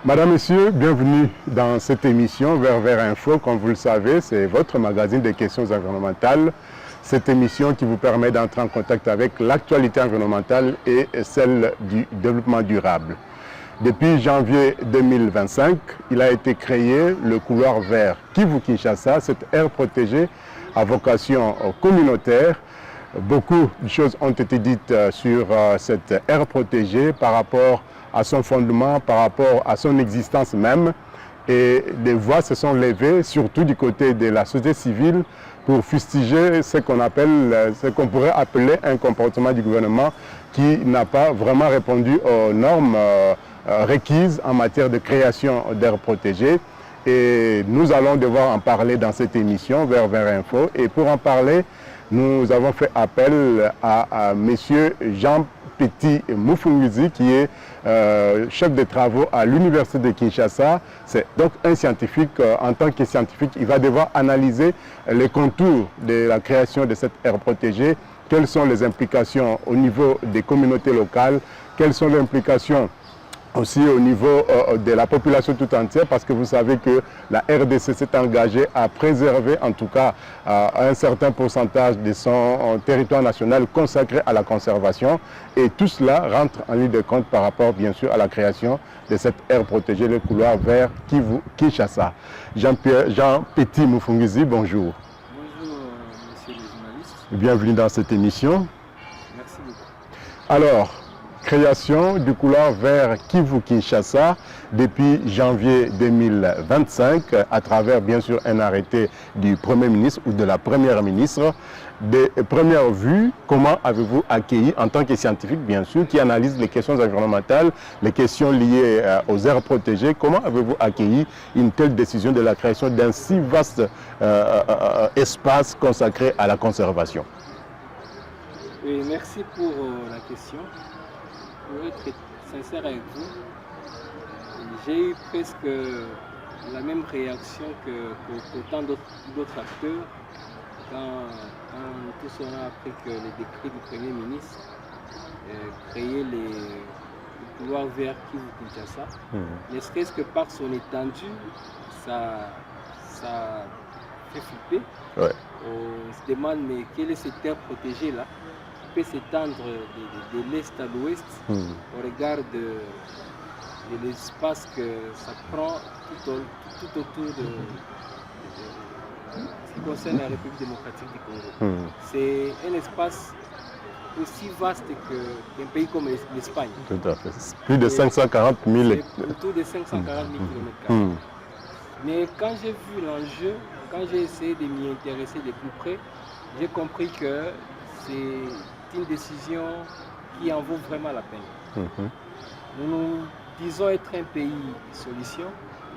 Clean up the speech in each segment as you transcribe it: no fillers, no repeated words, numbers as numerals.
Madame, Messieurs, bienvenue dans cette émission Vers Info. Comme vous le savez, c'est votre magazine des questions environnementales. Cette émission qui vous permet d'entrer en contact avec l'actualité environnementale et celle du développement durable. Depuis janvier 2025, il a été créé le couloir vert Kivu-Kinshasa, cette aire protégée à vocation communautaire. Beaucoup de choses ont été dites sur cette aire protégée par rapport à son fondement, par rapport à son existence même. Et des voix se sont levées, surtout du côté de la société civile, pour fustiger ce qu'on pourrait appeler un comportement du gouvernement qui n'a pas vraiment répondu aux normes requises en matière de création d'aires protégées. Et nous allons devoir en parler dans cette émission Vers Info. Et pour en parler, nous avons fait appel à M. Jean Petit Mufungizi, qui est chef de travaux à l'Université de Kinshasa. C'est donc un scientifique. En tant que scientifique, il va devoir analyser les contours de la création de cette aire protégée. Quelles sont les implications au niveau des communautés locales? Quelles sont les implications aussi au niveau de la population tout entière, parce que vous savez que la RDC s'est engagée à préserver en tout cas un certain pourcentage de son territoire national consacré à la conservation, et tout cela rentre en ligne de compte par rapport bien sûr à la création de cette aire protégée, le couloir vert Kivu-Kinshasa. Jean Petit Mufungizi, bonjour. Bonjour monsieur le journaliste. Bienvenue dans cette émission. Merci beaucoup. Alors, création du couloir vert Kivu-Kinshasa depuis janvier 2025 à travers bien sûr un arrêté du Premier ministre ou de la Première ministre. De première vue, comment avez-vous accueilli en tant que scientifique bien sûr qui analyse les questions environnementales, les questions liées aux aires protégées, comment avez-vous accueilli une telle décision de la création d'un si vaste espace consacré à la conservation? Oui, merci pour la question. Pour être sincère avec vous, j'ai eu presque la même réaction que tant d'autres acteurs quand tout cela a appris que le décret du Premier ministre créait le couloir vers Kivu-Kinshasa. Ne serait-ce que par son étendue, ça fait flipper. Ouais. On se demande mais quelle est cette terre protégée là? Peut s'étendre de l'est à l'ouest au regard de l'espace que ça prend tout autour de ce qui concerne la République démocratique du Congo. C'est un espace aussi vaste qu'un pays comme l'Espagne. Tout à fait. Plus de 540 000 autour de 540 000 km². Mais quand j'ai vu l'enjeu, quand j'ai essayé de m'y intéresser de plus près, j'ai compris que c'est une décision qui en vaut vraiment la peine. Nous disons être un pays solution.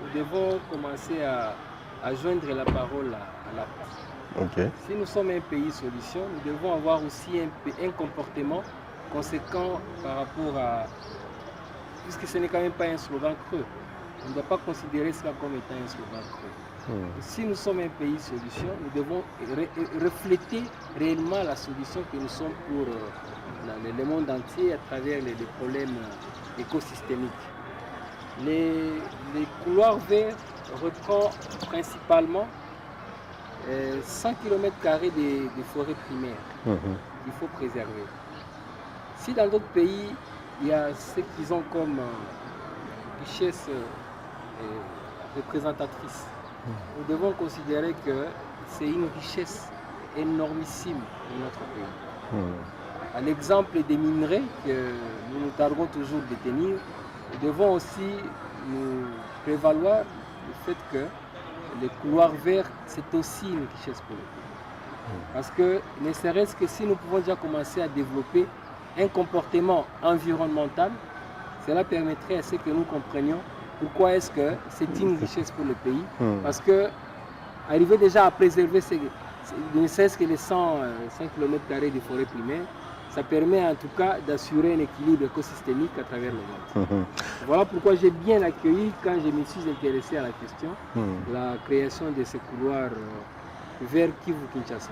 Nous devons commencer à joindre la parole à l'acte. Si nous sommes un pays solution, nous devons avoir aussi un comportement conséquent par rapport à... Puisque ce n'est quand même pas un slogan creux. On ne doit pas considérer cela comme étant un slogan creux. Si nous sommes un pays solution, nous devons refléter réellement la solution que nous sommes pour le monde entier à travers les problèmes écosystémiques. Les couloirs verts reprend principalement 100 km² de forêts primaires qu'il faut préserver. Si dans d'autres pays, il y a ce qu'ils ont comme richesse représentatrice, nous devons considérer que c'est une richesse énormissime de notre pays. À l'exemple des minerais que nous nous targuons toujours de tenir, nous devons aussi nous prévaloir du fait que les couloirs verts, c'est aussi une richesse pour le pays. Parce que ne serait-ce que si nous pouvons déjà commencer à développer un comportement environnemental, cela permettrait à ce que nous comprenions pourquoi est-ce que c'est une richesse pour le pays. Parce que arriver déjà à préserver ne serait-ce que les 105 km² de forêt primaire, ça permet en tout cas d'assurer un équilibre écosystémique à travers le monde. Voilà pourquoi j'ai bien accueilli quand je me suis intéressé à la question, la création de ce couloir vers Kivu-Kinshasa.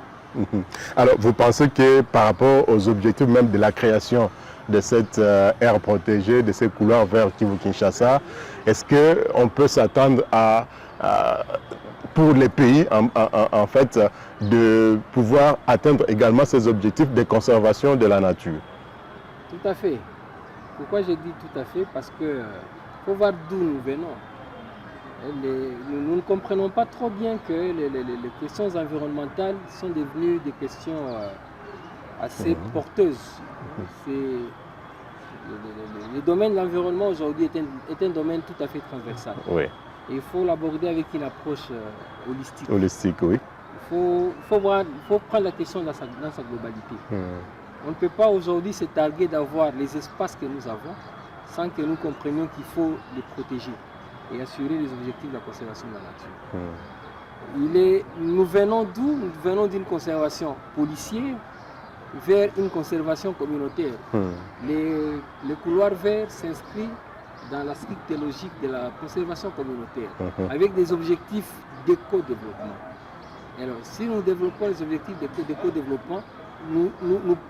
Alors, vous pensez que par rapport aux objectifs même de la création de cette aire protégée, de ces couloirs vers Kivu-Kinshasa, est-ce qu'on peut s'attendre pour les pays, en fait, de pouvoir atteindre également ces objectifs de conservation de la nature? Tout à fait. Pourquoi je dis tout à fait? Parce que faut voir d'où nous venons. Nous ne comprenons pas trop bien que les questions environnementales sont devenues des questions assez porteuses. Le domaine de l'environnement aujourd'hui est un domaine tout à fait transversal. Oui. Et il faut l'aborder avec une approche holistique. Holistique, oui. Il faut prendre la question dans sa globalité. On ne peut pas aujourd'hui se targuer d'avoir les espaces que nous avons sans que nous comprenions qu'il faut les protéger et assurer les objectifs de la conservation de la nature. Nous venons d'où? Nous venons d'une conservation policière vers une conservation communautaire. Les couloirs verts s'inscrivent dans la stricte logique de la conservation communautaire avec des objectifs d'éco-développement. Alors, si nous développons les objectifs d'éco-développement, nous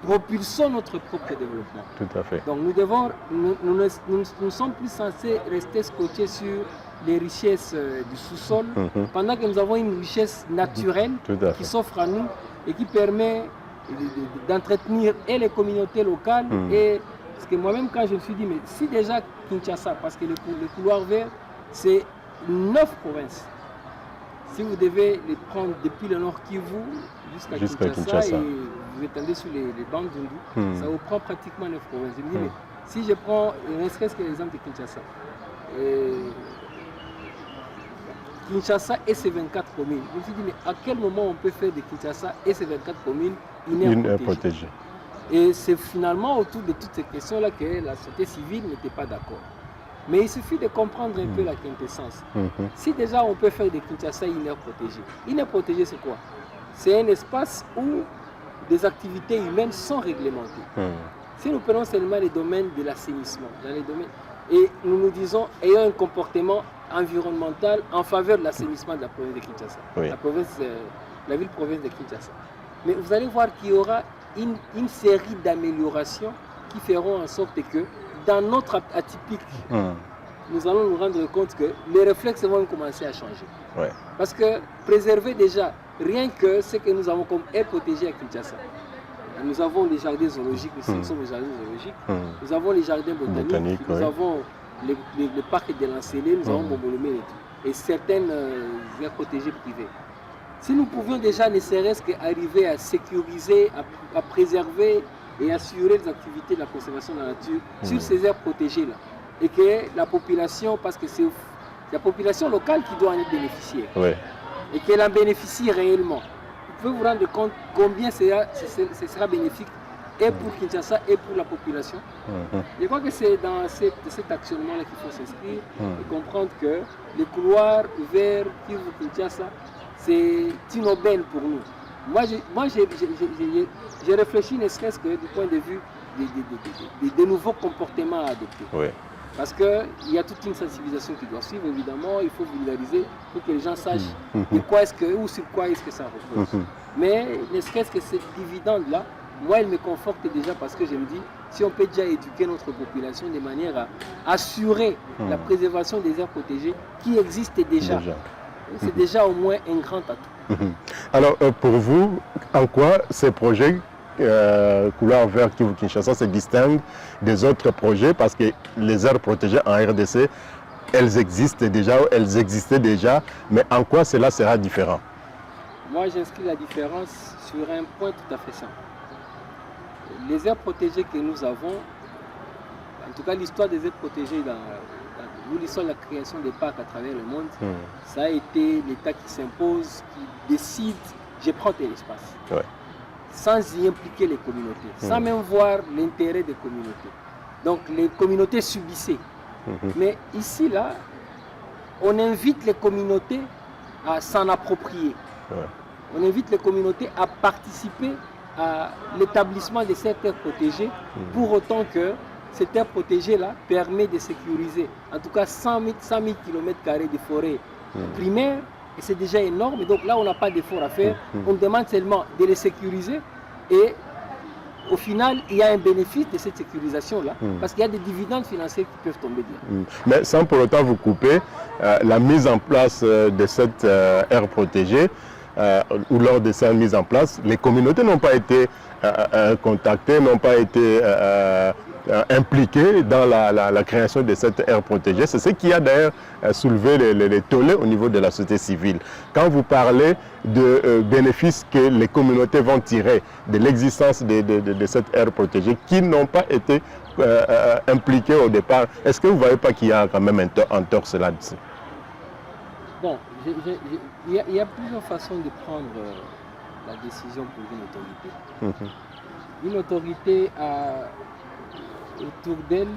propulsons notre propre développement. Tout à fait. Donc nous ne sommes plus censés rester scotchés sur les richesses du sous-sol, pendant que nous avons une richesse naturelle qui s'offre à nous et qui permet d'entretenir et les communautés locales. Et parce que moi-même, quand je me suis dit, mais si déjà Kinshasa, parce que le couloir vert, c'est 9 provinces. Si vous devez les prendre depuis le nord Kivu jusqu'à Kinshasa et vous étendez sur les bandes d'Undu, ça vous prend pratiquement 9 provinces. Je me dis, mais si je prends, ne serait-ce que l'exemple de Kinshasa, Kinshasa et ses 24 communes, je me suis dit, mais à quel moment on peut faire de Kinshasa et ses 24 communes une aire protégée? Et c'est finalement autour de toutes ces questions-là que la société civile n'était pas d'accord. Mais il suffit de comprendre un peu la quintessence. Si déjà on peut faire de Kinshasa une aire protégée. Une aire protégée, c'est quoi? C'est un espace où des activités humaines sont réglementées. Si nous prenons seulement les domaines de l'assainissement, et nous nous disons ayant un comportement environnemental en faveur de l'assainissement de la province de Kinshasa, la ville-province de Kinshasa. Mais vous allez voir qu'il y aura une série d'améliorations qui feront en sorte que dans notre atypique, nous allons nous rendre compte que les réflexes vont commencer à changer. Parce que préserver déjà, rien que ce que nous avons comme aire protégée à Kinshasa, nous avons les jardins zoologiques, nous sommes les jardins zoologiques, nous avons les jardins botaniques, nous avons le parc de l'Ancélé, nous avons Bombolomé et certaines aires protégées privées. Si nous pouvions déjà ne serait-ce qu'arriver à sécuriser, à préserver et assurer les activités de la conservation de la nature sur ces aires protégées-là, et que la population, parce que c'est la population locale qui doit en être bénéficiaire, et qu'elle en bénéficie réellement, vous pouvez vous rendre compte combien ce sera bénéfique et pour Kinshasa et pour la population. Je crois que c'est dans cet actionnement-là qu'il faut s'inscrire et comprendre que les couloirs vers Kivu-Kinshasa, c'est une aubaine pour nous. Moi, j'ai réfléchi ne serait-ce que du point de vue des nouveaux comportements à adopter. Parce qu'il y a toute une sensibilisation qui doit suivre, évidemment, il faut vulgariser pour que les gens sachent de quoi est-ce que, ou sur quoi est-ce que ça repose. Mais ne serait-ce que cette dividende-là, moi, elle me conforte déjà parce que je me dis, si on peut déjà éduquer notre population de manière à assurer la préservation des aires protégées qui existent déjà. C'est déjà au moins un grand atout. Alors, pour vous, en quoi ces projets Couloir Vert Kivu-Kinshasa se distinguent des autres projets? Parce que les aires protégées en RDC, elles existent déjà, elles existaient déjà, mais en quoi cela sera différent? Moi, j'inscris la différence sur un point tout à fait simple. Les aires protégées que nous avons, en tout cas l'histoire des aires protégées l'histoire de la création des parcs à travers le monde, ça a été l'État qui s'impose, qui décide, je prends tel espace, sans y impliquer les communautés, sans même voir l'intérêt des communautés. Donc les communautés subissaient. Mais ici, là, on invite les communautés à s'en approprier. On invite les communautés à participer à l'établissement de cette aire protégée, pour autant que cette aire protégée-là permet de sécuriser en tout cas 100 000 km² de forêt primaire et c'est déjà énorme. Et donc là, on n'a pas d'effort à faire. On demande seulement de les sécuriser et au final, il y a un bénéfice de cette sécurisation-là, parce qu'il y a des dividendes financiers qui peuvent tomber dedans. Mais sans pour autant vous couper, la mise en place de cette aire protégée, ou lors de sa mise en place, les communautés n'ont pas été contactées, n'ont pas été impliquées dans la création de cette aire protégée. C'est ce qui a d'ailleurs soulevé les tollés au niveau de la société civile. Quand vous parlez de bénéfices que les communautés vont tirer de l'existence de cette aire protégée, qui n'ont pas été impliqués au départ, est-ce que vous ne voyez pas qu'il y a quand même un torse là-dessus? Bon, il y a plusieurs façons de prendre la décision pour une autorité. Une autorité a autour d'elle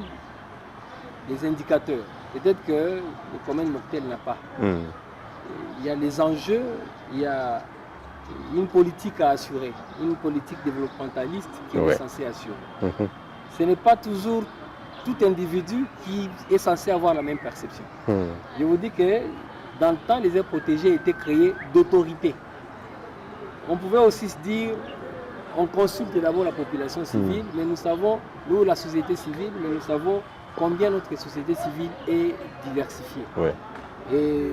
des indicateurs. Peut-être que le commun mortel n'a pas. Il y a les enjeux, il y a une politique à assurer, une politique développementaliste qui est censée assurer. Ce n'est pas toujours tout individu qui est censé avoir la même perception. Je vous dis que dans le temps, les aires protégées étaient créées d'autorité. On pouvait aussi se dire, on consulte d'abord la population civile, mais nous savons, nous la société civile, mais nous savons combien notre société civile est diversifiée. Et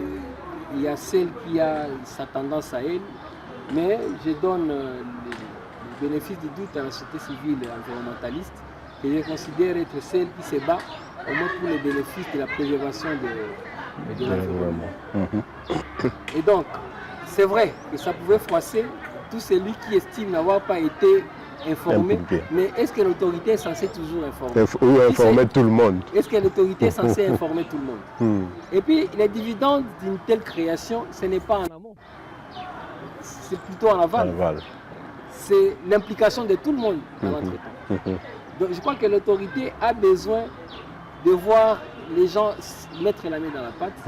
il y a celle qui a sa tendance à elle, mais je donne le bénéfice du doute à la société civile environnementaliste, que je considère être celle qui se bat au moins pour les bénéfices de la préservation de l'environnement. Et donc, c'est vrai que ça pouvait froisser tout celui qui estime n'avoir pas été informé, mais est-ce que l'autorité est censée toujours informer? Ou informer tout le monde? Est-ce que l'autorité est censée informer tout le monde? Et puis, les dividendes d'une telle création, ce n'est pas en amont, c'est plutôt en aval. C'est l'implication de tout le monde dans l'entretemps. Donc, je crois que l'autorité a besoin de voir les gens mettre la main dans la pâte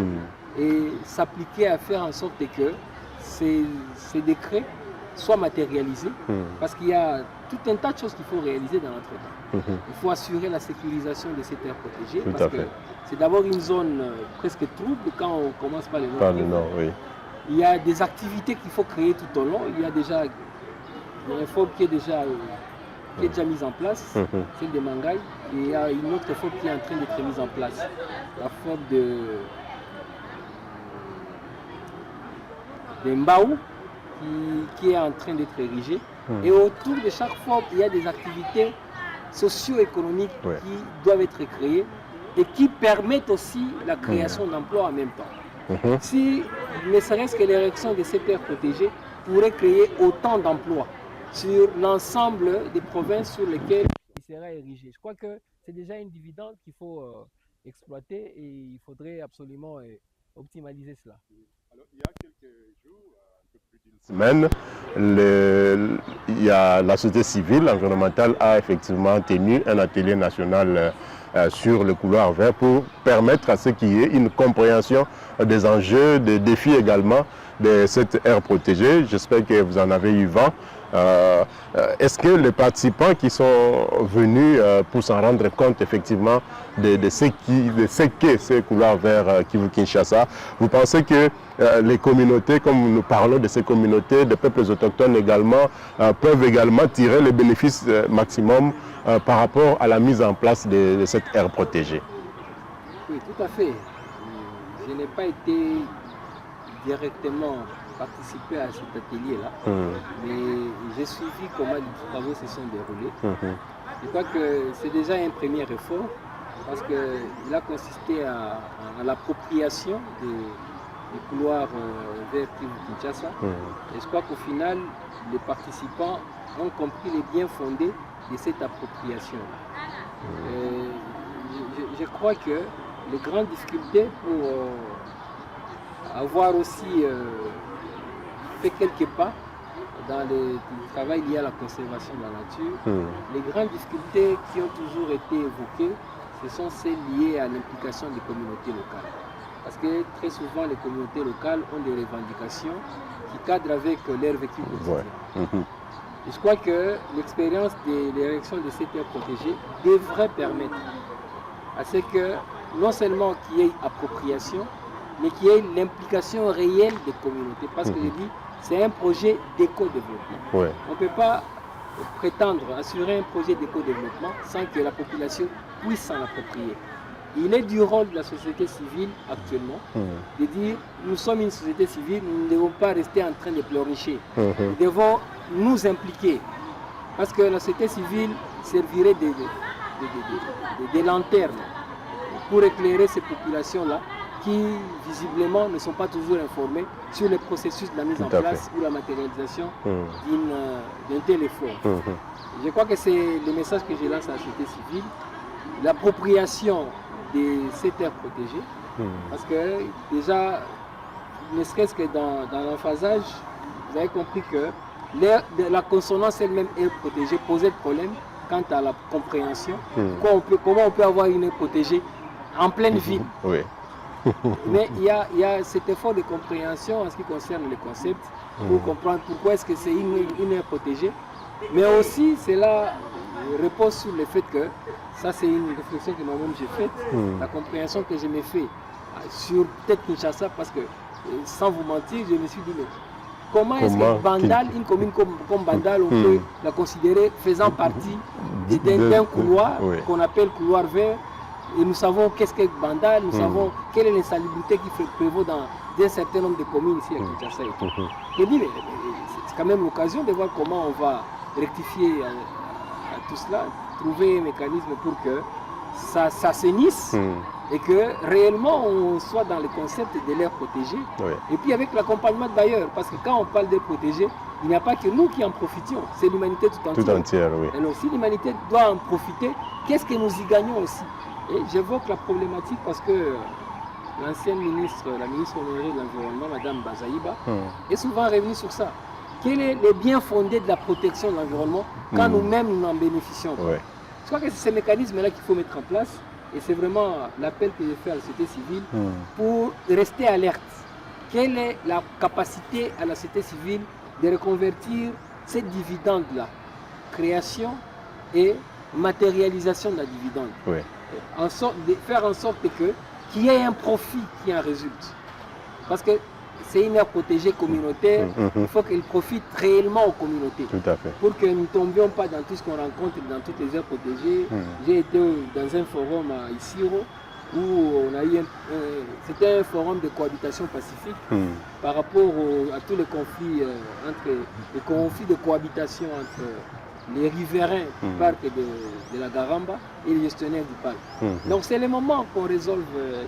et s'appliquer à faire en sorte que ces décrets soient matérialisés, parce qu'il y a tout un tas de choses qu'il faut réaliser dans notre temps. Il faut assurer la sécurisation de cette aire protégée, parce que c'est d'abord une zone presque trouble quand on commence par le nord. Il y a des activités qu'il faut créer tout au long. Il y a déjà une réforme qui est déjà mise en place, celle de Mangaï, et il y a une autre réforme qui est en train d'être mise en place, la forme de Mbaou, qui est en train d'être érigée. Et autour de chaque forme, il y a des activités socio-économiques qui doivent être créées et qui permettent aussi la création d'emplois en même temps. Si ne serait-ce que l'érection de cette aire protégée pourrait créer autant d'emplois sur l'ensemble des provinces sur lesquelles il sera érigé. Je crois que c'est déjà une dividende qu'il faut exploiter et il faudrait absolument optimaliser cela. Alors, il y a quelques jours, un peu plus d'une semaine, la société civile environnementale a effectivement tenu un atelier national sur le couloir vert pour permettre à ce qu'il y ait une compréhension des enjeux, des défis également de cette aire protégée. J'espère que vous en avez eu vent. Est-ce que les participants qui sont venus pour s'en rendre compte effectivement de ce qu'est ce couloir vers Kivu-Kinshasa, vous pensez que les communautés, comme nous parlons de ces communautés, des peuples autochtones également, peuvent également tirer les bénéfices maximum par rapport à la mise en place de cette aire protégée? Oui, tout à fait. Je n'ai pas été directement participé à cet atelier-là, mais j'ai suivi comment les travaux se sont déroulés. Je crois que c'est déjà un premier effort, parce qu'il a consisté à l'appropriation du couloir vers Kivu-Kinshasa. Et je crois qu'au final, les participants ont compris les biens fondés de cette appropriation. Je crois que les grandes difficultés pour avoir aussi fait quelques pas dans le travail lié à la conservation de la nature, les grandes difficultés qui ont toujours été évoquées, ce sont celles liées à l'implication des communautés locales. Parce que très souvent, les communautés locales ont des revendications qui cadrent avec leur vécu quotidien. Et je crois que l'expérience de l'érection de cette aire protégée devrait permettre à ce que non seulement qu'il y ait appropriation, mais qui ait l'implication réelle des communautés. Parce que je dis, c'est un projet d'éco-développement. Ouais. On ne peut pas prétendre assurer un projet d'éco-développement sans que la population puisse s'en approprier. Il est du rôle de la société civile actuellement de dire nous sommes une société civile, nous ne devons pas rester en train de pleurnicher. Nous devons nous impliquer. Parce que la société civile servirait de lanterne pour éclairer ces populations-là qui visiblement ne sont pas toujours informées sur le processus de la mise en place ou la matérialisation d'un tel effort. Je crois que c'est le message que je lance à la société civile, l'appropriation de ces terres protégées, parce que déjà, ne serait-ce que dans l'emphasage, vous avez compris que la consonance elle-même est protégée, posait problème quant à la compréhension. Comment on peut avoir une aire protégée en pleine ville? Oui. Mais il y a cet effort de compréhension en ce qui concerne le concept pour comprendre pourquoi est-ce que c'est une aire protégée. Mais aussi, cela repose sur le fait que, ça c'est une réflexion que moi-même j'ai faite, la compréhension que je me fais sur peut-être Kinshasa, parce que sans vous mentir, je me suis dit, mais comment est-ce que Bandal, une commune comme Bandal, on peut la considérer faisant partie d'un couloir qu'on appelle couloir vert, et nous savons qu'est-ce que Bandal, nous savons quelle est l'insalubrité qui prévaut dans un certain nombre de communes ici à Kinshasa. Je dis, mais c'est quand même l'occasion de voir comment on va rectifier à tout cela, trouver un mécanisme pour que ça s'assainisse et que réellement on soit dans le concept de l'air protégé. Et puis avec l'accompagnement d'ailleurs, parce que quand on parle d'air protégé, il n'y a pas que nous qui en profitions, c'est l'humanité tout entière. Alors si l'humanité doit en profiter, qu'est-ce que nous y gagnons aussi? Et j'évoque la problématique parce que l'ancienne ministre, la ministre honorée de l'Environnement, Mme Bazaïba, est souvent revenue sur ça. Quel est le bien fondé de la protection de l'environnement quand nous-mêmes nous en bénéficions? Je crois que c'est ce mécanisme-là qu'il faut mettre en place et c'est vraiment l'appel que je fais à la société civile pour rester alerte. Quelle est la capacité à la société civile de reconvertir ces dividendes-là, création et matérialisation de la dividende, de faire en sorte qu'il y ait un profit qui en résulte. Parce que c'est une aire protégée communautaire, il faut qu'elle profite réellement aux communautés. Tout à fait. Pour que nous ne tombions pas dans tout ce qu'on rencontre dans toutes les aires protégées. J'ai été dans un forum à Isiro où on a eu c'était un forum de cohabitation pacifique par rapport à tous les conflits de cohabitation entre les riverains du parc de la Garamba et les gestionnaires du parc. Donc c'est le moment qu'on résolve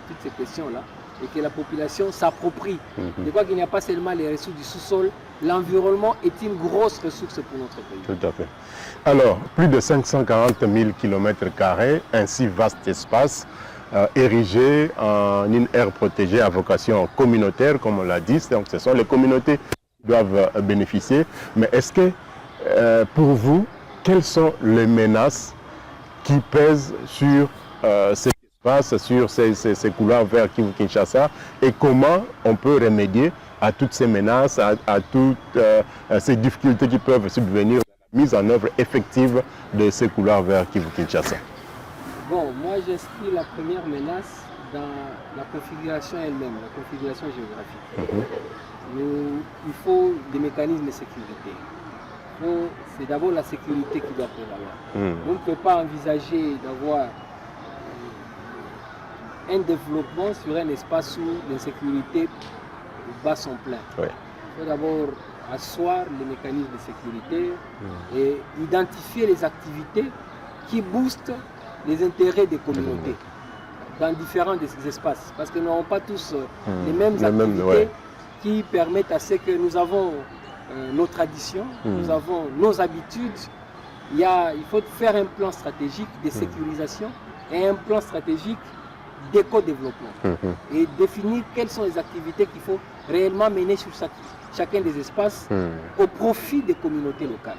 toutes ces questions-là et que la population s'approprie. Je crois qu'il n'y a pas seulement les ressources du sous-sol, l'environnement est une grosse ressource pour notre pays. Tout à fait. Alors, plus de 540 000 km², ainsi vaste espace, érigé en une aire protégée à vocation communautaire, comme on l'a dit. Donc ce sont les communautés qui doivent bénéficier. Mais est-ce que, pour vous, quelles sont les menaces qui pèsent sur ces espaces, sur ces couloirs vers Kinshasa, et comment on peut remédier à toutes ces menaces, à toutes ces difficultés qui peuvent subvenir à la mise en œuvre effective de ces couloirs vers Kinshasa? Bon, moi j'inscris la première menace dans la configuration elle-même, la configuration géographique. Il faut des mécanismes de sécurité. C'est d'abord la sécurité qui doit prévaloir. On ne peut pas envisager d'avoir un développement sur un espace où l'insécurité bat son plein. Il faut d'abord asseoir les mécanismes de sécurité et identifier les activités qui boostent les intérêts des communautés dans différents espaces. Parce que nous n'avons pas tous les mêmes activités qui permettent à ce que nous avons nos traditions, nous avons nos habitudes. Il faut faire un plan stratégique de sécurisation et un plan stratégique d'éco-développement et définir quelles sont les activités qu'il faut réellement mener sur chacun des espaces au profit des communautés locales.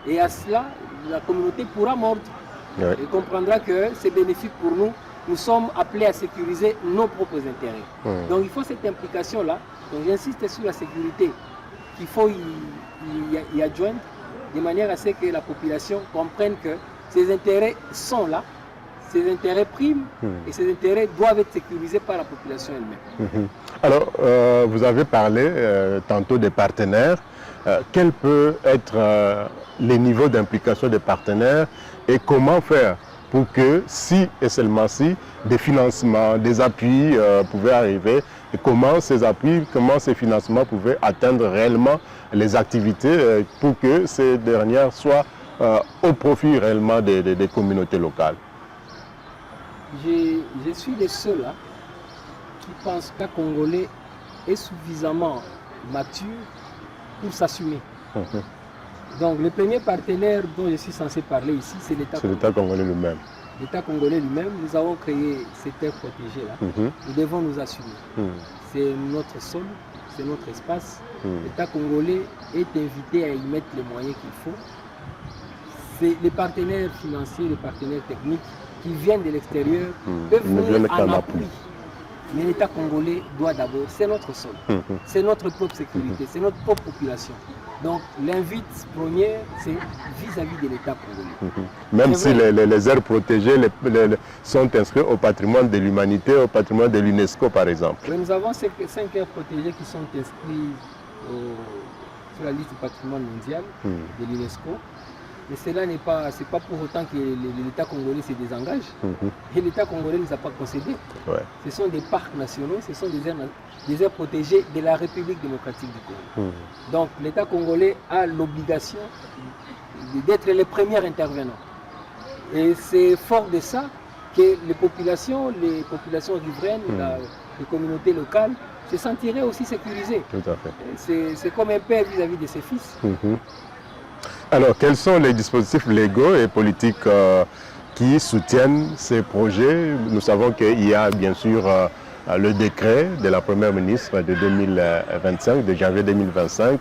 Et à cela, la communauté pourra mordre et comprendra que c'est bénéfique pour nous. Nous sommes appelés à sécuriser nos propres intérêts. Donc il faut cette implication-là. Donc j'insiste sur la sécurité qu'il faut y adjoindre de manière à ce que la population comprenne que ses intérêts sont là. ces intérêts priment et ces intérêts doivent être sécurisés par la population elle-même. Alors, vous avez parlé tantôt des partenaires. Quel peut être les niveaux d'implication des partenaires et comment faire pour que, si et seulement si, des financements, des appuis pouvaient arriver et comment ces appuis, comment ces financements pouvaient atteindre réellement les activités pour que ces dernières soient au profit réellement des communautés locales. Je suis le seul là qui pense qu'un Congolais est suffisamment mature pour s'assumer. Donc le premier partenaire dont je suis censé parler ici, c'est l'État congolais lui-même. L'État congolais lui-même, nous avons créé cette terre protégée là. Nous devons nous assumer. C'est notre sol, c'est notre espace. L'État congolais est invité à y mettre les moyens qu'il faut. C'est les partenaires financiers, les partenaires techniques qui viennent de l'extérieur peuvent venir en appui. Mais l'État congolais doit d'abord, c'est notre sol, c'est notre propre sécurité, c'est notre propre population. Donc l'invite première, c'est vis-à-vis de l'État congolais. Même si les aires protégées sont inscrites au patrimoine de l'humanité, au patrimoine de l'UNESCO par exemple. Mais nous avons 5 aires protégées qui sont inscrites sur la liste du patrimoine mondial de l'UNESCO. Mais cela n'est pas, c'est pas pour autant que l'État congolais se désengage. Et l'État congolais ne les a pas concédés. Ce sont des parcs nationaux, ce sont des aires protégées de la République démocratique du Congo. Donc l'État congolais a l'obligation d'être le premier intervenant. Et c'est fort de ça que les populations riveraines, les communautés locales, se sentiraient aussi sécurisées. Tout à fait. C'est comme un père vis-à-vis de ses fils. Alors, quels sont les dispositifs légaux et politiques qui soutiennent ces projets? Nous savons qu'il y a bien sûr le décret de la Première ministre de 2025, de janvier 2025,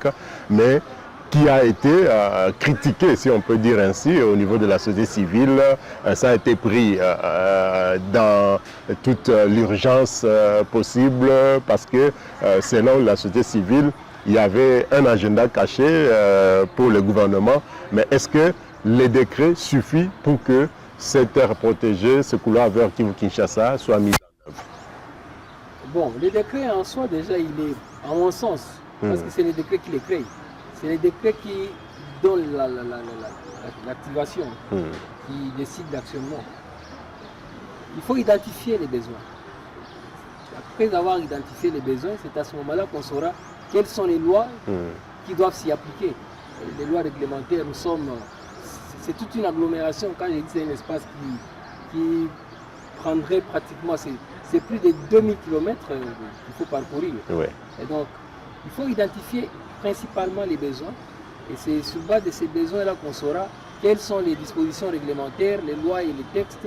mais qui a été critiqué, si on peut dire ainsi, au niveau de la société civile. Ça a été pris dans toute l'urgence possible parce que, selon la société civile, il y avait un agenda caché pour le gouvernement, mais est-ce que les décrets suffisent pour que cette terre protégée, ce couloir vers Kivu-Kinshasa, soit mis en œuvre? Bon, le décret en soi, déjà, il est, à mon sens, parce que c'est les décrets qui les créent. C'est les décrets qui donnent l'activation, qui décident d'actionnement. Il faut identifier les besoins. Après avoir identifié les besoins, c'est à ce moment-là qu'on saura quelles sont les lois qui doivent s'y appliquer. Les lois réglementaires, c'est toute une agglomération. Quand j'ai dit c'est un espace qui prendrait pratiquement, c'est plus de 2000 km qu'il faut parcourir. Et donc, il faut identifier principalement les besoins. Et c'est sur base de ces besoins-là qu'on saura quelles sont les dispositions réglementaires, les lois et les textes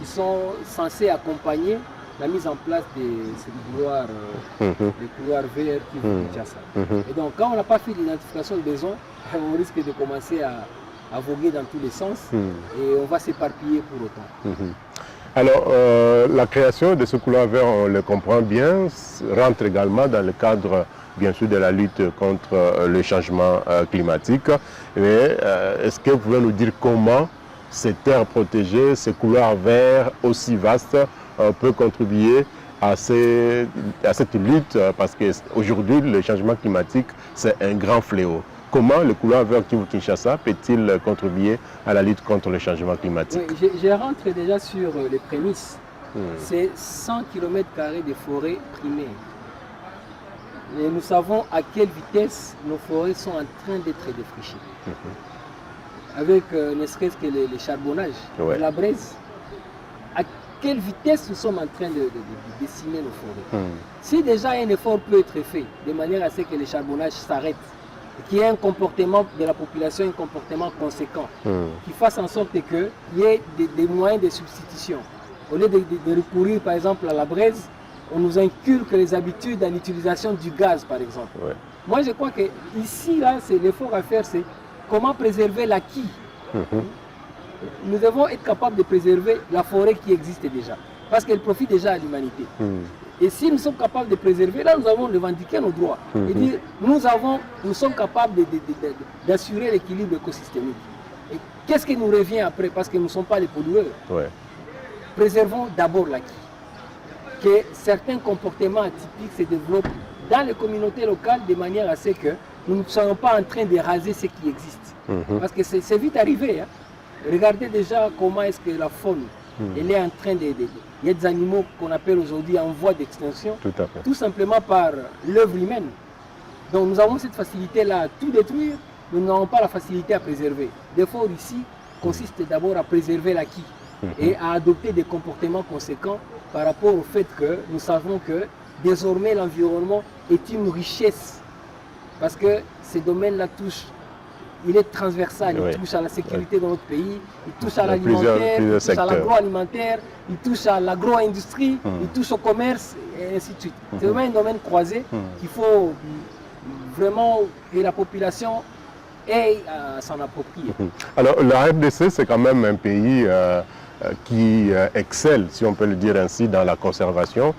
qui sont censés accompagner la mise en place de ces couloirs, des couloirs verts qui vont Kinshasa. Et donc, quand on n'a pas fait l'identification de besoins, on risque de commencer à voguer dans tous les sens et on va s'éparpiller pour autant. Alors, la création de ce couloir vert, on le comprend bien, rentre également dans le cadre, bien sûr, de la lutte contre le changement climatique. Mais est-ce que vous pouvez nous dire comment ces terres protégées, ces couloirs verts aussi vastes, peut contribuer à cette lutte, parce qu'aujourd'hui, le changement climatique, c'est un grand fléau. Comment le couloir vers Kivu-Kinshasa peut-il contribuer à la lutte contre le changement climatique? Oui, je rentre déjà sur les prémices. C'est 100 km² de forêts primaires. Et nous savons à quelle vitesse nos forêts sont en train d'être défrichées. Avec ne serait-ce que les charbonnages, la braise. À quelle vitesse nous sommes en train de décimer nos forêts. Si déjà un effort peut être fait de manière à ce que les charbonnages s'arrêtent, qu'il y ait un comportement de la population, un comportement conséquent, qui fasse en sorte qu'il y ait des moyens de substitution. Au lieu de recourir par exemple à la braise, on nous inculque les habitudes à l'utilisation du gaz par exemple. Moi je crois que ici, là, l'effort à faire, c'est comment préserver l'acquis. Nous devons être capables de préserver la forêt qui existe déjà, parce qu'elle profite déjà à l'humanité. Et si nous sommes capables de préserver, là nous avons revendiqué nos droits. Et dire, nous sommes capables d'assurer l'équilibre écosystémique. Et qu'est-ce qui nous revient après, parce que nous ne sommes pas les pollueurs. préservons d'abord l'acquis. Que certains comportements atypiques se développent dans les communautés locales de manière à ce que nous ne soyons pas en train de raser ce qui existe. Parce que c'est vite arrivé. Hein. Regardez déjà comment est-ce que la faune, elle est en train de... Il y a des animaux qu'on appelle aujourd'hui en voie d'extinction, tout simplement par l'œuvre humaine. Donc nous avons cette facilité-là à tout détruire, mais nous n'avons pas la facilité à préserver. L'effort ici consiste d'abord à préserver l'acquis et à adopter des comportements conséquents par rapport au fait que nous savons que désormais l'environnement est une richesse. Parce que ces domaines-là touchent, il est transversal, il touche à la sécurité de notre pays, il touche à l'alimentaire, il touche à l'agroalimentaire, il touche à l'agro-industrie, il touche au commerce, et ainsi de suite. C'est vraiment un domaine croisé qu'il faut vraiment que la population ait à s'en approprier. Alors la RDC, c'est quand même un pays qui excelle, si on peut le dire ainsi, dans la conservation.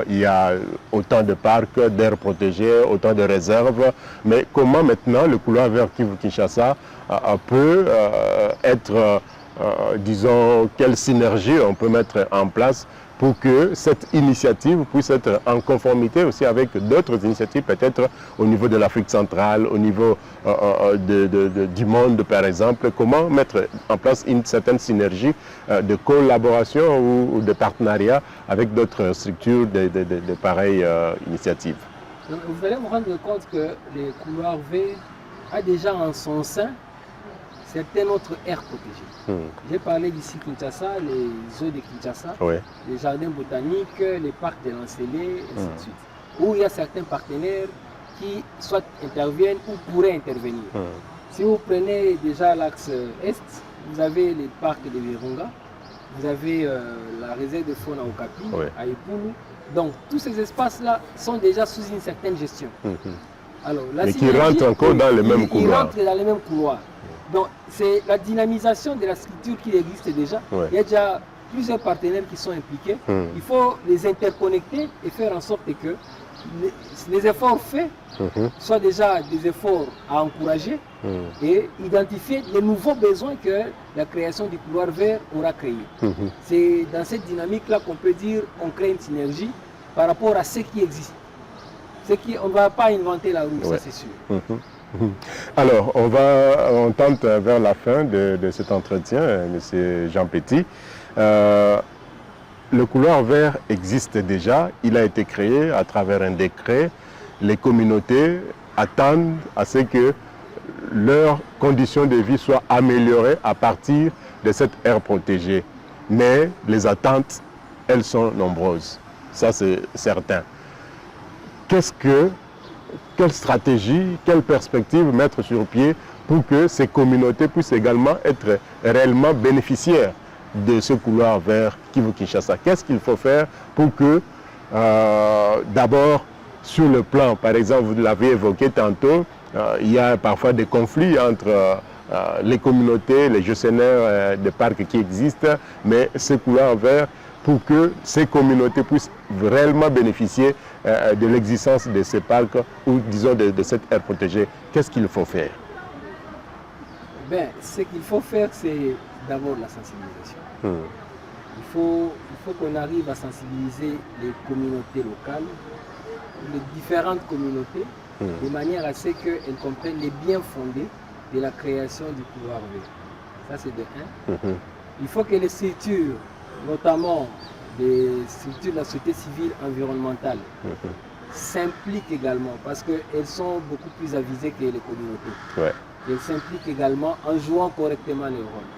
Il y a autant de parcs, d'aires protégées, autant de réserves. Mais comment maintenant le couloir vert Kivu-Kinshasa peut être, disons, quelle synergie on peut mettre en place pour que cette initiative puisse être en conformité aussi avec d'autres initiatives, peut-être au niveau de l'Afrique centrale, au niveau du monde par exemple. Comment mettre en place une certaine synergie de collaboration ou de partenariat avec d'autres structures de pareilles initiatives? Donc, vous allez vous rendre compte que le couloir vert a déjà en son sein certaines autres aires protégées. J'ai parlé d'ici Kinshasa, les zoos de Kinshasa, les jardins botaniques, les parcs de Lancelé, ainsi de suite. Où il y a certains partenaires qui soit interviennent ou pourraient intervenir. Si vous prenez déjà l'axe Est, vous avez les parcs de Virunga, vous avez la réserve de faune à Okapi, à Ipulu. Donc tous ces espaces-là sont déjà sous une certaine gestion. Alors, mais qui rentrent encore dans les mêmes couloirs. Ils rentrent dans les mêmes couloirs. Donc, c'est la dynamisation de la structure qui existe déjà. Il y a déjà plusieurs partenaires qui sont impliqués. Il faut les interconnecter et faire en sorte que les efforts faits soient déjà des efforts à encourager et identifier les nouveaux besoins que la création du couloir vert aura créé. C'est dans cette dynamique-là qu'on peut dire qu'on crée une synergie par rapport à ce qui existe. On ne va pas inventer la roue, ça c'est sûr. Alors, on tente vers la fin de cet entretien, M. Jean Petit. Le couloir vert existe déjà, il a été créé à travers un décret. Les communautés attendent à ce que leurs conditions de vie soient améliorées à partir de cette aire protégée. Mais les attentes, elles sont nombreuses, ça c'est certain. Quelle stratégie, quelle perspective mettre sur pied pour que ces communautés puissent également être réellement bénéficiaires de ce couloir vers Kivu-Kinshasa? Qu'est-ce qu'il faut faire pour que, d'abord, sur le plan, par exemple, vous l'avez évoqué tantôt, il y a parfois des conflits entre les communautés, les gestionnaires de parcs qui existent, mais ce couloir vert, pour que ces communautés puissent réellement bénéficier de l'existence de ces parcs ou disons de cette aire protégée, qu'est-ce qu'il faut faire? Ce qu'il faut faire, c'est d'abord la sensibilisation. Il faut qu'on arrive à sensibiliser les communautés locales, les différentes communautés, de manière à ce qu'elles comprennent les biens fondés de la création du couloir vert. Ça, c'est de 1. Il faut que les structures, notamment les structures de la société civile environnementale, s'impliquent également parce qu'elles sont beaucoup plus avisées que les communautés. Elles s'impliquent également en jouant correctement leur rôle.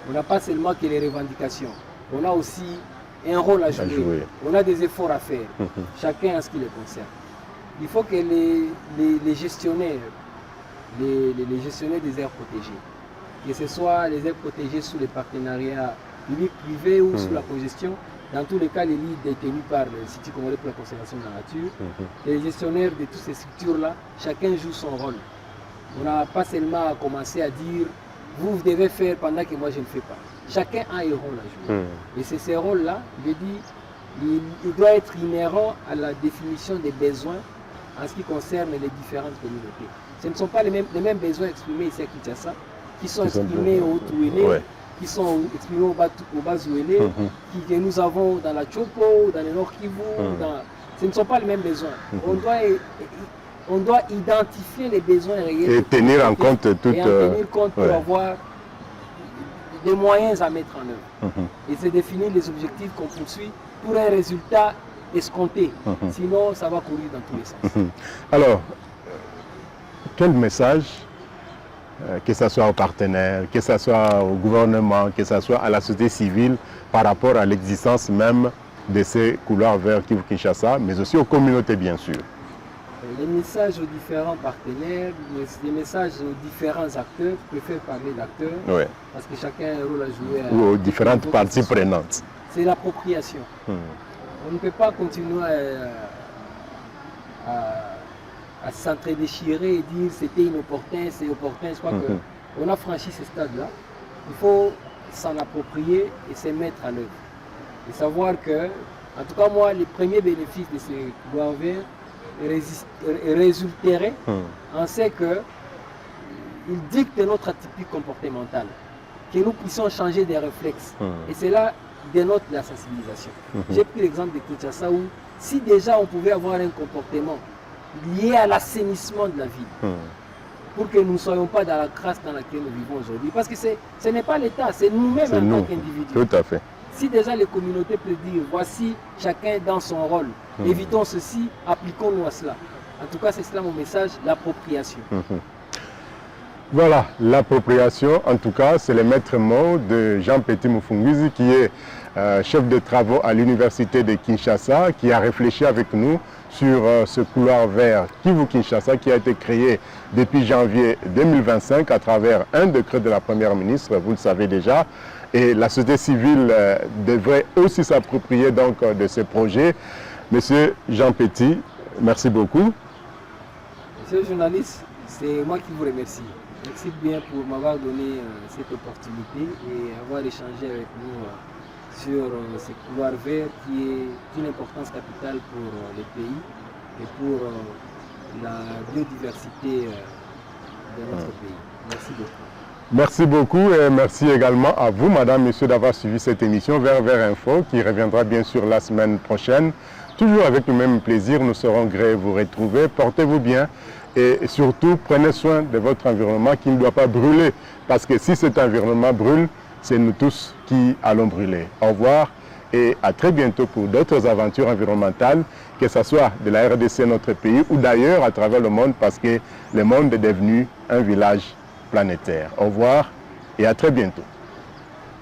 On n'a pas seulement que les revendications, on a aussi un rôle à jouer. On a des efforts à faire, chacun en ce qui les concerne. Il faut que les gestionnaires, les gestionnaires des aires protégées, que ce soit les aires protégées sous les partenariats public-privé ou sous la cogestion, dans tous les cas, les lits détenus par l'Institut congolais pour la conservation de la nature, les gestionnaires de toutes ces structures-là, chacun joue son rôle. On n'a pas seulement à commencer à dire vous devez faire pendant que moi je ne fais pas. Chacun a un rôle à jouer. Et c'est ce rôle-là, je dis, il doit être inhérent à la définition des besoins en ce qui concerne les différentes communautés. Ce ne sont pas les mêmes besoins exprimés ici à Kinshasa qui sont exprimés au Touélé, qui sont exprimés au Bas-Ouélé, que nous avons dans la Chopo, dans le Nord Kivu. Ce ne sont pas les mêmes besoins. On doit identifier les besoins réels. Et tenir en compte toutes... Et en tenir compte pour avoir des moyens à mettre en œuvre. Et c'est définir les objectifs qu'on poursuit pour un résultat escompté. Sinon, ça va courir dans tous les sens. Alors, quel message, que ce soit aux partenaires, que ce soit au gouvernement, que ce soit à la société civile, par rapport à l'existence même de ces couloirs vers Kivu-Kinshasa, mais aussi aux communautés, bien sûr? Les messages aux différents partenaires, les messages aux différents acteurs, je préfère parler d'acteurs, parce que chacun a un rôle à jouer. Ou aux différentes parties prenantes. C'est l'appropriation. On ne peut pas continuer à s'entre-déchirer et dire c'était inopportun, c'est opportun. Je crois qu'on a franchi ce stade-là. Il faut s'en approprier et se mettre à l'œuvre. Et savoir que, en tout cas moi, les premiers bénéfices de ces couloirs verts résulteraient en ce qu'ils dictent notre atypique comportementale, que nous puissions changer des réflexes. Et c'est là dénote la sensibilisation. J'ai pris l'exemple de Kinshasa où si déjà on pouvait avoir un comportement lié à l'assainissement de la ville, pour que nous ne soyons pas dans la crasse dans laquelle nous vivons aujourd'hui. Parce que ce n'est pas l'État, c'est nous-mêmes en tant qu'individus. Tout à fait. Si déjà les communautés peuvent dire, voici chacun dans son rôle, évitons ceci, appliquons-nous à cela. En tout cas, c'est cela mon message, l'appropriation. Voilà, l'appropriation, en tout cas, c'est le maître mot de Jean Petit Mufungizi, qui est chef de travaux à l'université de Kinshasa, qui a réfléchi avec nous sur ce couloir vert Kivu-Kinshasa qui a été créé depuis janvier 2025 à travers un décret de la Première ministre, vous le savez déjà. Et la société civile devrait aussi s'approprier donc de ce projet. Monsieur Jean Petit, merci beaucoup. Monsieur le journaliste, c'est moi qui vous remercie. Merci bien pour m'avoir donné cette opportunité et avoir échangé avec nous sur ce couloir vert qui est d'une importance capitale pour le pays et pour la biodiversité de notre pays. Merci beaucoup. Merci beaucoup et merci également à vous, madame, monsieur, d'avoir suivi cette émission Vers Info qui reviendra bien sûr la semaine prochaine. Toujours avec le même plaisir, nous serons grés vous retrouver. Portez-vous bien et surtout prenez soin de votre environnement qui ne doit pas brûler parce que si cet environnement brûle, c'est nous tous qui allons brûler. Au revoir et à très bientôt pour d'autres aventures environnementales, que ce soit de la RDC, notre pays, ou d'ailleurs à travers le monde parce que le monde est devenu un village planétaire. Au revoir et à très bientôt.